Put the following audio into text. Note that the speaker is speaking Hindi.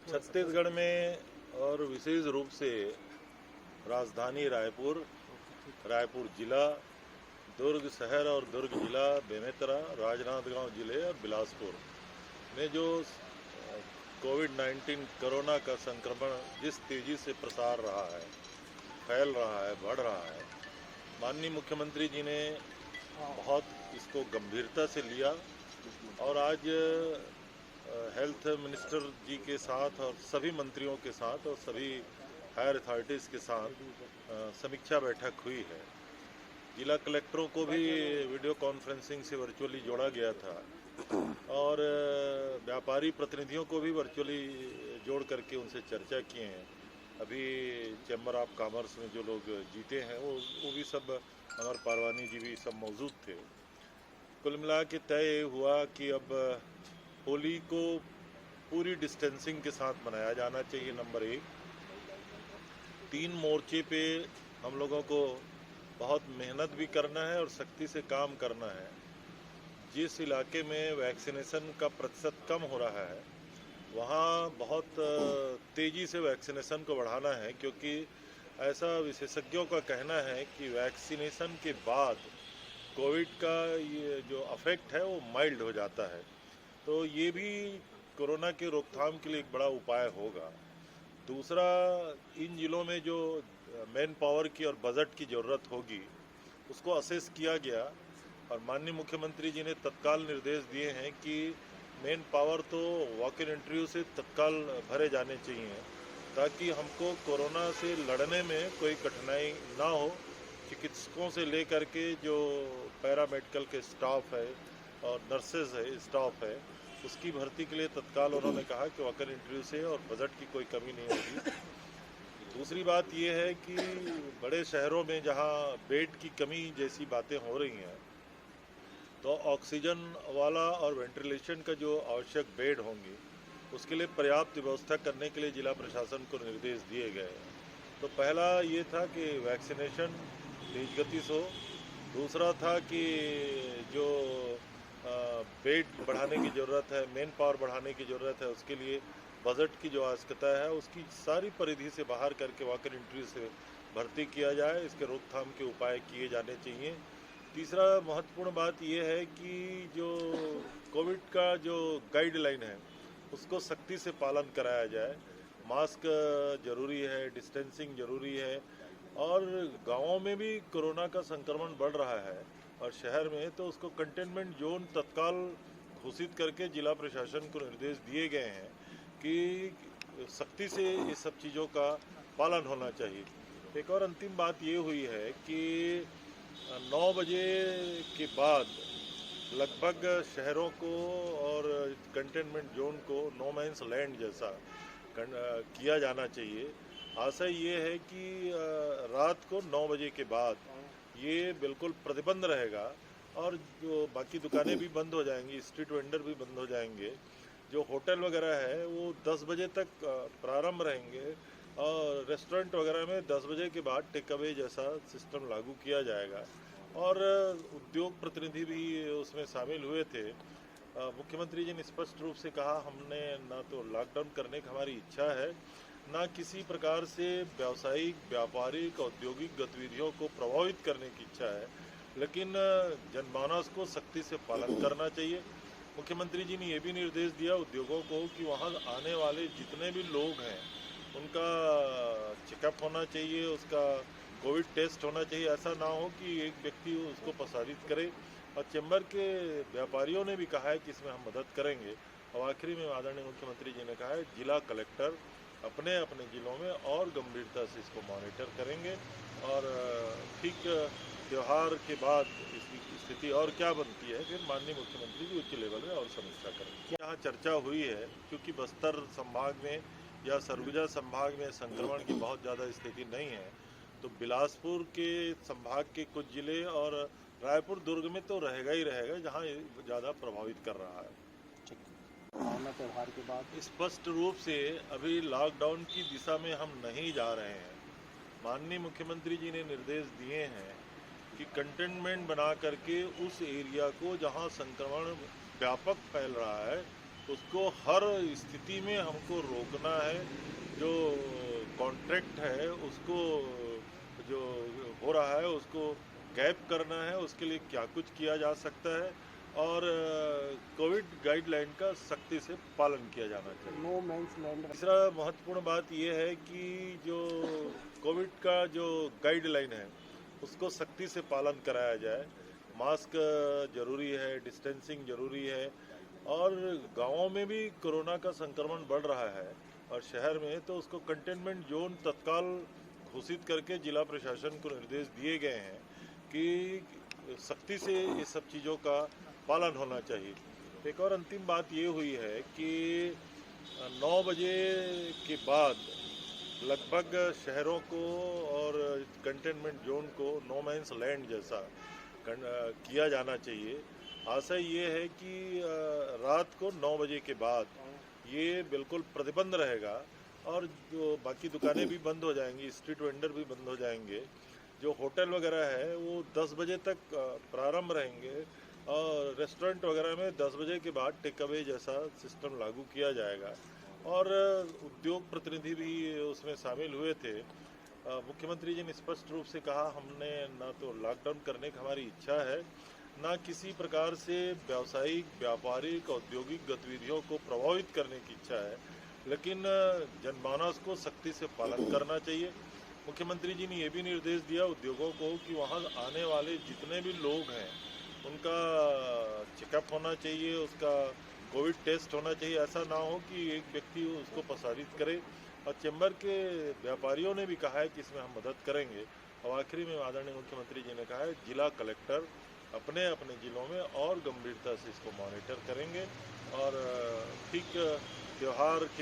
छत्तीसगढ़ में और विशेष रूप से राजधानी रायपुर, रायपुर जिला, दुर्ग शहर और दुर्ग जिला, बेमेतरा, राजनांदगांव जिले और बिलासपुर में जो कोविड-19 कोरोना का संक्रमण जिस तेज़ी से प्रसार रहा है, फैल रहा है, बढ़ रहा है, माननीय मुख्यमंत्री जी ने बहुत इसको गंभीरता से लिया और आज हेल्थ मिनिस्टर जी के साथ और सभी मंत्रियों के साथ और सभी हायर अथॉरिटीज़ के साथ समीक्षा बैठक हुई है। जिला कलेक्टरों को भी वीडियो कॉन्फ्रेंसिंग से वर्चुअली जोड़ा गया था और व्यापारी प्रतिनिधियों को भी वर्चुअली जोड़ करके उनसे चर्चा किए हैं। अभी चैम्बर ऑफ कॉमर्स में जो लोग जीते हैं वो भी सब, अमर पारवानी जी भी सब मौजूद थे। कुल मिला के तय हुआ कि अब होली को पूरी डिस्टेंसिंग के साथ मनाया जाना चाहिए। नंबर 1, 3 मोर्चे पे हम लोगों को बहुत मेहनत भी करना है और सख्ती से काम करना है। जिस इलाके में वैक्सीनेशन का प्रतिशत कम हो रहा है वहाँ बहुत तेज़ी से वैक्सीनेशन को बढ़ाना है, क्योंकि ऐसा विशेषज्ञों का कहना है कि वैक्सीनेशन के बाद कोविड का ये जो अफेक्ट है वो माइल्ड हो जाता है, तो ये भी कोरोना के रोकथाम के लिए एक बड़ा उपाय होगा। दूसरा, इन जिलों में जो मैन पावर की और बजट की ज़रूरत होगी उसको असेस किया गया और माननीय मुख्यमंत्री जी ने तत्काल निर्देश दिए हैं कि मैन पावर तो वॉक इन इंटरव्यू से तत्काल भरे जाने चाहिए ताकि हमको कोरोना से लड़ने में कोई कठिनाई ना हो। चिकित्सकों से लेकर के जो पैरामेडिकल के स्टाफ है और नर्सेज है स्टाफ है, उसकी भर्ती के लिए तत्काल उन्होंने कहा कि वॉक इन इंटरव्यू से और बजट की कोई कमी नहीं होगी। दूसरी बात यह है कि बड़े शहरों में जहां बेड की कमी जैसी बातें हो रही हैं, तो ऑक्सीजन वाला और वेंटिलेशन का जो आवश्यक बेड होंगे उसके लिए पर्याप्त व्यवस्था करने के लिए जिला प्रशासन को निर्देश दिए गए हैं। तो पहला ये था कि वैक्सीनेशन तेज गति से हो। दूसरा था कि जो बेड बढ़ाने की ज़रूरत है, मैन पावर बढ़ाने की ज़रूरत है, उसके लिए बजट की जो आवश्यकता है उसकी सारी परिधि से बाहर करके वॉक इन इंटरव्यू से भर्ती किया जाए। इसके रोकथाम के उपाय किए जाने चाहिए। तीसरा महत्वपूर्ण बात यह है कि जो कोविड का जो गाइडलाइन है उसको सख्ती से पालन कराया जाए। मास्क जरूरी है, डिस्टेंसिंग जरूरी है और गांवों में भी कोरोना का संक्रमण बढ़ रहा है और शहर में, तो उसको कंटेनमेंट जोन तत्काल घोषित करके जिला प्रशासन को निर्देश दिए गए हैं कि सख्ती से ये सब चीज़ों का पालन होना चाहिए। एक और अंतिम बात ये हुई है कि 9 बजे के बाद लगभग शहरों को और कंटेनमेंट जोन को नो मैंस लैंड जैसा किया जाना चाहिए। आशय ये है कि रात को 9 बजे के बाद ये बिल्कुल प्रतिबंध रहेगा और जो बाकी दुकानें भी बंद हो जाएंगी, स्ट्रीट वेंडर भी बंद हो जाएंगे। जो होटल वगैरह है वो 10 बजे तक प्रारंभ रहेंगे और रेस्टोरेंट वगैरह में 10 बजे के बाद टेक अवे जैसा सिस्टम लागू किया जाएगा और उद्योग प्रतिनिधि भी उसमें शामिल हुए थे। मुख्यमंत्री जी ने स्पष्ट रूप से कहा, हमने ना तो लॉकडाउन करने की हमारी इच्छा है, ना किसी प्रकार से व्यावसायिक, व्यापारिक, औद्योगिक गतिविधियों को प्रभावित करने की इच्छा है, लेकिन जनमानस को सख्ती से पालन करना चाहिए। मुख्यमंत्री जी ने ये भी निर्देश दिया उद्योगों को कि वहाँ आने वाले जितने भी लोग हैं उनका चेकअप होना चाहिए, उसका कोविड टेस्ट होना चाहिए। ऐसा ना हो कि एक व्यक्ति उसको प्रसारित करे। और चैम्बर के व्यापारियों ने भी कहा है कि इसमें हम मदद करेंगे। और आखिरी में आदरणीय मुख्यमंत्री जी ने कहा है जिला कलेक्टर अपने अपने ज़िलों में और गंभीरता से इसको मॉनिटर करेंगे और ठीक त्यौहार के बाद इसकी स्थिति और क्या बनती है फिर माननीय मुख्यमंत्री जी उच्च लेवल में और समीक्षा करेंगे। यहाँ चर्चा हुई है क्योंकि बस्तर संभाग में या सरगुजा संभाग में संक्रमण की बहुत ज़्यादा स्थिति नहीं है, तो बिलासपुर के संभाग के कुछ जिले और रायपुर दुर्ग में तो रहेगा ही रहेगा जहाँ ज़्यादा प्रभावित कर रहा है। त्यौहार के बाद स्पष्ट रूप से अभी लॉकडाउन की दिशा में हम नहीं जा रहे हैं। माननीय मुख्यमंत्री जी ने निर्देश दिए हैं कि कंटेनमेंट बना करके उस एरिया को जहां संक्रमण व्यापक फैल रहा है उसको हर स्थिति में हमको रोकना है। जो कॉन्ट्रैक्ट है उसको जो हो रहा है उसको गैप करना है, उसके लिए क्या कुछ किया जा सकता है और कोविड गाइडलाइन का सख्ती से पालन किया जाना चाहिए। No man's land. तीसरा महत्वपूर्ण बात यह है कि जो कोविड का जो गाइडलाइन है उसको सख्ती से पालन कराया जाए। मास्क जरूरी है, डिस्टेंसिंग जरूरी है और गांवों में भी कोरोना का संक्रमण बढ़ रहा है और शहर में तो उसको कंटेनमेंट जोन तत्काल घोषित करके जिला प्रशासन को निर्देश दिए गए हैं कि सख्ती से ये सब चीज़ों का पालन होना चाहिए। एक और अंतिम बात ये हुई है कि 9 बजे के बाद लगभग शहरों को और कंटेनमेंट जोन को नो मैंस लैंड जैसा किया जाना चाहिए। आशय ये है कि रात को 9 बजे के बाद ये बिल्कुल प्रतिबंध रहेगा और जो बाकी दुकानें भी बंद हो जाएंगी, स्ट्रीट वेंडर भी बंद हो जाएंगे। जो होटल वगैरह है वो 10 बजे तक प्रारंभ रहेंगे और रेस्टोरेंट वगैरह में 10 बजे के बाद टेक अवे जैसा सिस्टम लागू किया जाएगा और उद्योग प्रतिनिधि भी उसमें शामिल हुए थे। मुख्यमंत्री जी ने स्पष्ट रूप से कहा, हमने ना तो लॉकडाउन करने की हमारी इच्छा है, ना किसी प्रकार से व्यावसायिक, व्यापारिक, औद्योगिक गतिविधियों को प्रभावित करने की इच्छा है, लेकिन जनमानस को सख्ती से पालन करना चाहिए। मुख्यमंत्री जी ने ये भी निर्देश दिया उद्योगों को कि वहाँ आने वाले जितने भी लोग हैं उनका चेकअप होना चाहिए, उसका कोविड टेस्ट होना चाहिए। ऐसा ना हो कि एक व्यक्ति उसको प्रसारित करे। और चैम्बर के व्यापारियों ने भी कहा है कि इसमें हम मदद करेंगे। और आखिरी में आदरणीय मुख्यमंत्री जी ने कहा है जिला कलेक्टर अपने अपने जिलों में और गंभीरता से इसको मॉनिटर करेंगे और ठीक त्यौहार के